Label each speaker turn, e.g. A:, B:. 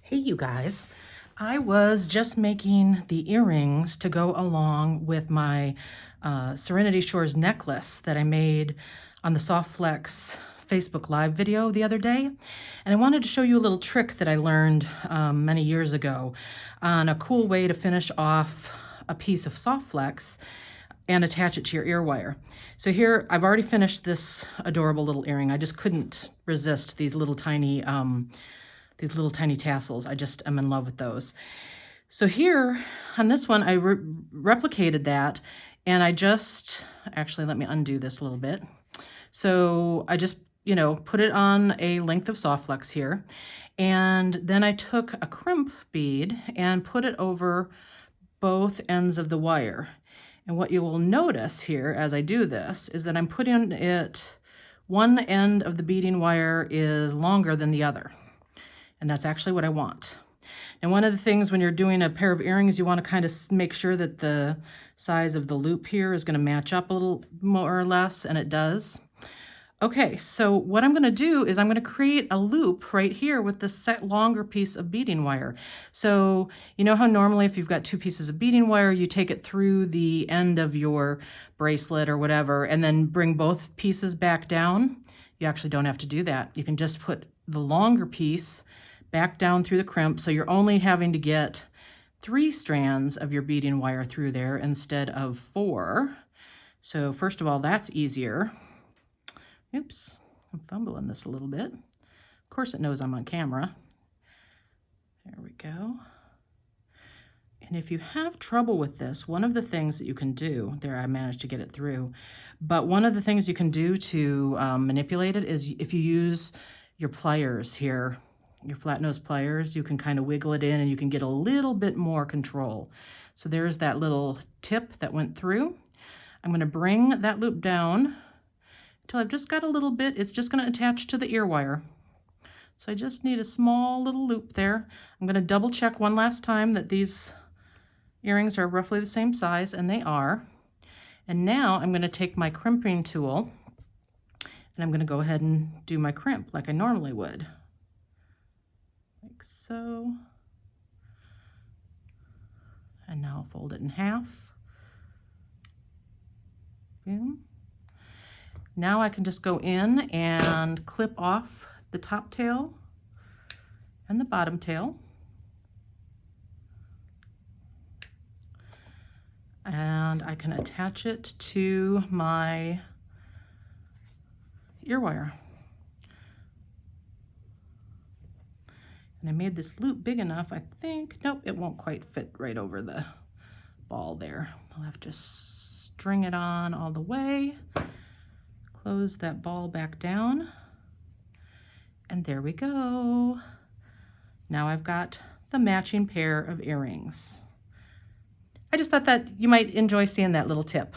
A: Hey, you guys. I was just making the earrings to go along with my Serenity Shores necklace that I made on the Soft Flex Facebook Live video the other day. And I wanted to show you a little trick that I learned many years ago on a cool way to finish off a piece of Soft Flex and attach it to your ear wire. So here, I've already finished this adorable little earring. I just couldn't resist these little tiny tassels. I just am in love with those. So here on this one, I replicated that, and I just, actually, let me undo this a little bit. So I just, put it on a length of Soft Flex here, and then I took a crimp bead and put it over both ends of the wire. And what you will notice here as I do this is that I'm putting it, one end of the beading wire is longer than the other. And that's actually what I want. And one of the things when you're doing a pair of earrings, you want to kind of make sure that the size of the loop here is going to match up a little more or less, and it does. Okay, so what I'm going to do is I'm going to create a loop right here with this longer piece of beading wire. So you know how normally if you've got two pieces of beading wire, you take it through the end of your bracelet or whatever, and then bring both pieces back down? You actually don't have to do that. You can just put the longer piece back down through the crimp, so you're only having to get 3 strands of your beading wire through there instead of 4. So first of all, that's easier. Oops, I'm fumbling this a little bit. Of course it knows I'm on camera. There we go. And if you have trouble with this, one of the things that you can do, there I managed to get it through, but one of the things you can do to manipulate it is if you use your pliers here, your flat nose pliers, you can kind of wiggle it in and you can get a little bit more control. So there's that little tip that went through. I'm going to bring that loop down until I've just got a little bit. It's just going to attach to the ear wire. So I just need a small little loop there. I'm going to double check one last time that these earrings are roughly the same size, and they are. And now I'm going to take my crimping tool and I'm going to go ahead and do my crimp like I normally would. Like so. And now I'll fold it in half. Boom. Now I can just go in and clip off the top tail and the bottom tail. And I can attach it to my ear wire. And I made this loop big enough, I think. Nope, it won't quite fit right over the ball there. I'll have to string it on all the way. Close that ball back down. And there we go. Now I've got the matching pair of earrings. I just thought that you might enjoy seeing that little tip.